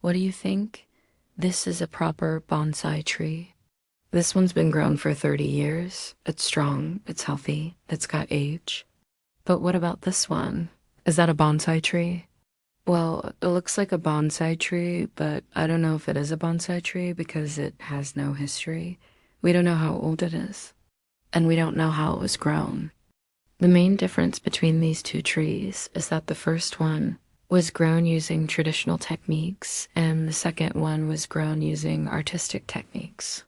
What do you think? This is a proper bonsai tree. This one's been grown for 30 years. It's strong, it's healthy, it's got age. But what about this one? Is that a bonsai tree? Well, it looks like a bonsai tree, but I don't know if it is a bonsai tree because it has no history. We don't know how old it is, and we don't know how it was grown. The main difference between these two trees is that the first one was grown using traditional techniques, and the second one was grown using artistic techniques.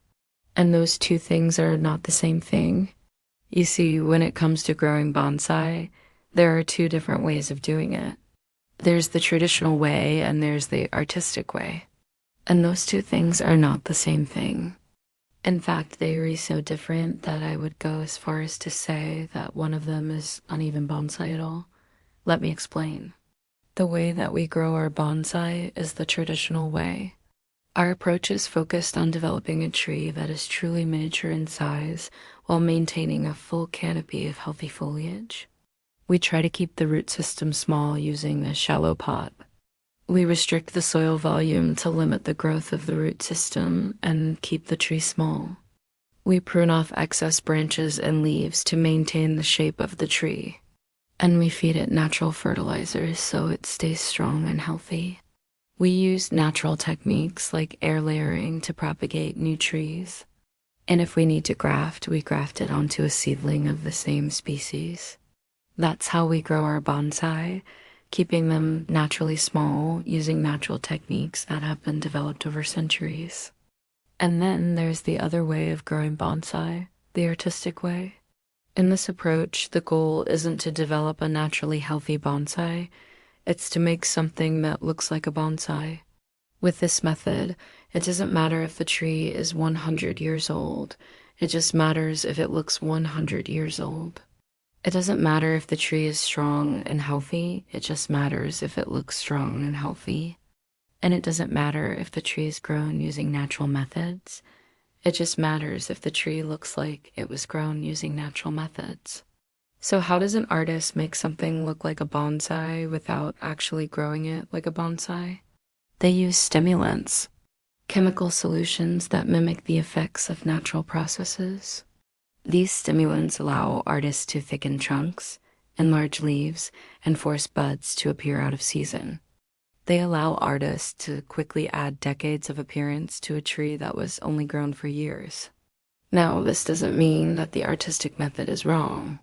And those two things are not the same thing. You see, when it comes to growing bonsai, there are two different ways of doing it. There's the traditional way and there's the artistic way. And those two things are not the same thing. In fact, they are so different that I would go as far as to say that one of them is not even bonsai at all. Let me explain. The way that we grow our bonsai is the traditional way. Our approach is focused on developing a tree that is truly miniature in size while maintaining a full canopy of healthy foliage. We try to keep the root system small using a shallow pot. We restrict the soil volume to limit the growth of the root system and keep the tree small. We prune off excess branches and leaves to maintain the shape of the tree. And we feed it natural fertilizers so it stays strong and healthy. We use natural techniques like air layering to propagate new trees. And if we need to graft, we graft it onto a seedling of the same species. That's how we grow our bonsai, keeping them naturally small using natural techniques that have been developed over centuries. And then there's the other way of growing bonsai, the artistic way. In this approach, the goal isn't to develop a naturally healthy bonsai, it's to make something that looks like a bonsai. With this method, it doesn't matter if the tree is 100 years old, it just matters if it looks 100 years old. It doesn't matter if the tree is strong and healthy, it just matters if it looks strong and healthy. And it doesn't matter if the tree is grown using natural methods, it just matters if the tree looks like it was grown using natural methods. So how does an artist make something look like a bonsai without actually growing it like a bonsai? They use stimulants, chemical solutions that mimic the effects of natural processes. These stimulants allow artists to thicken trunks, enlarge leaves, and force buds to appear out of season. They allow artists to quickly add decades of appearance to a tree that was only grown for years. Now, this doesn't mean that the artistic method is wrong.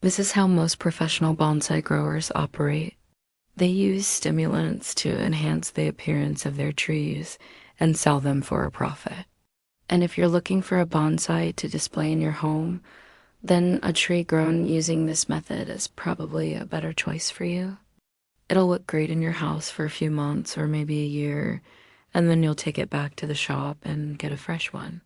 This is how most professional bonsai growers operate. They use stimulants to enhance the appearance of their trees and sell them for a profit. And if you're looking for a bonsai to display in your home, then a tree grown using this method is probably a better choice for you. It'll look great in your house for a few months or maybe a year, and then you'll take it back to the shop and get a fresh one.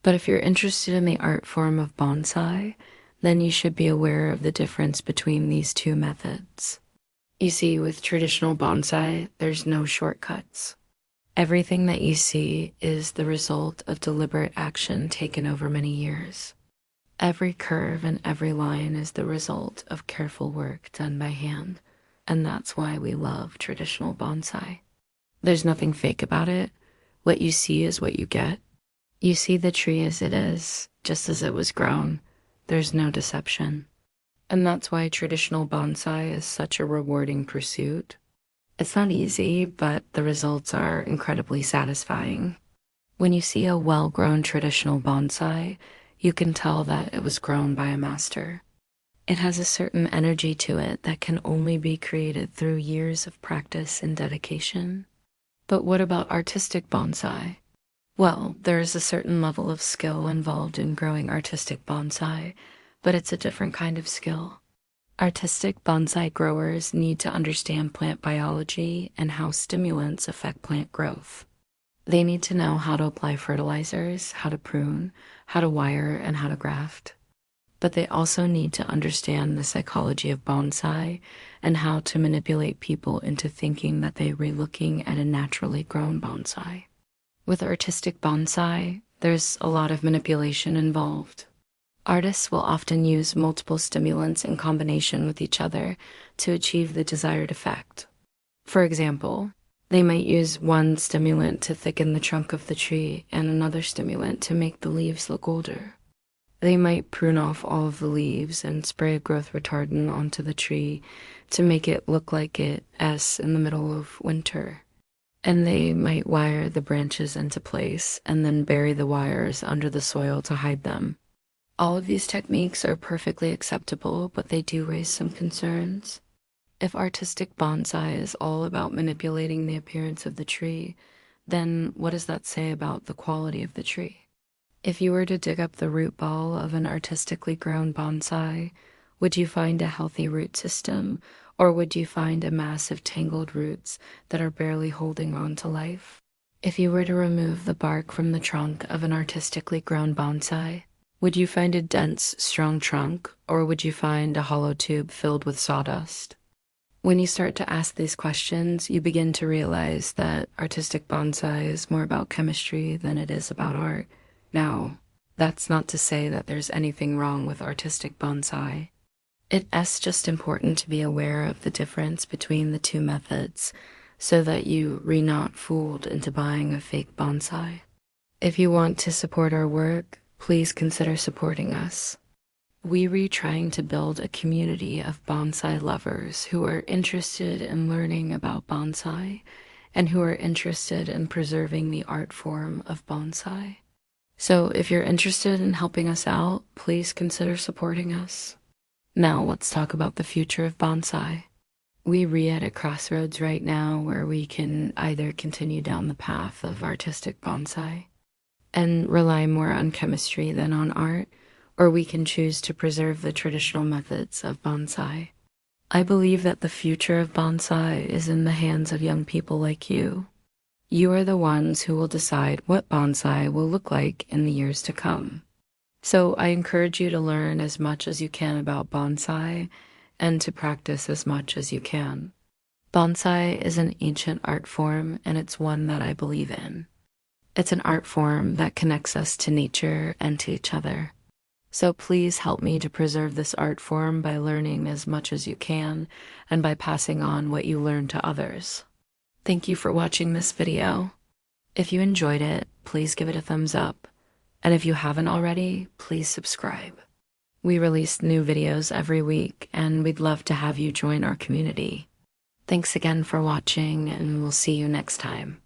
But if you're interested in the art form of bonsai, then you should be aware of the difference between these two methods. You see, with traditional bonsai, there's no shortcuts. Everything that you see is the result of deliberate action taken over many years. Every curve and every line is the result of careful work done by hand. And that's why we love traditional bonsai. There's nothing fake about it. What you see is what you get. You see the tree as it is, just as it was grown. There's no deception. And that's why traditional bonsai is such a rewarding pursuit. It's not easy, but the results are incredibly satisfying. When you see a well-grown traditional bonsai, you can tell that it was grown by a master. It has a certain energy to it that can only be created through years of practice and dedication. But what about artistic bonsai? Well, there is a certain level of skill involved in growing artistic bonsai, but it's a different kind of skill. Artistic bonsai growers need to understand plant biology and how stimulants affect plant growth. They need to know how to apply fertilizers, how to prune, how to wire, and how to graft. But they also need to understand the psychology of bonsai and how to manipulate people into thinking that they were looking at a naturally grown bonsai. With artistic bonsai, there's a lot of manipulation involved. Artists will often use multiple stimulants in combination with each other to achieve the desired effect. For example, They might use one stimulant to thicken the trunk of the tree and another stimulant to make the leaves look older. They might prune off all of the leaves and spray a growth retardant onto the tree to make it look like it's in the middle of winter. And they might wire the branches into place and then bury the wires under the soil to hide them. All of these techniques are perfectly acceptable, but they do raise some concerns. If artistic bonsai is all about manipulating the appearance of the tree, then what does that say about the quality of the tree? If you were to dig up the root ball of an artistically grown bonsai, would you find a healthy root system, or would you find a mass of tangled roots that are barely holding on to life? If you were to remove the bark from the trunk of an artistically grown bonsai, would you find a dense, strong trunk, or would you find a hollow tube filled with sawdust? When you start to ask these questions, you begin to realize that artistic bonsai is more about chemistry than it is about art. Now, that's not to say that there's anything wrong with artistic bonsai. It's just important to be aware of the difference between the two methods so that you are not fooled into buying a fake bonsai. If you want to support our work, please consider supporting us. We're trying to build a community of bonsai lovers who are interested in learning about bonsai and who are interested in preserving the art form of bonsai. So if you're interested in helping us out, please consider supporting us. Now let's talk about the future of bonsai. We're at a crossroads right now where we can either continue down the path of artistic bonsai and rely more on chemistry than on art, or we can choose to preserve the traditional methods of bonsai. I believe that the future of bonsai is in the hands of young people like you. You are the ones who will decide what bonsai will look like in the years to come. So I encourage you to learn as much as you can about bonsai and to practice as much as you can. Bonsai is an ancient art form, and it's one that I believe in. It's an art form that connects us to nature and to each other. So please help me to preserve this art form by learning as much as you can and by passing on what you learn to others. Thank you for watching this video. If you enjoyed it, please give it a thumbs up. And if you haven't already, please subscribe. We release new videos every week, and we'd love to have you join our community. Thanks again for watching, and we'll see you next time.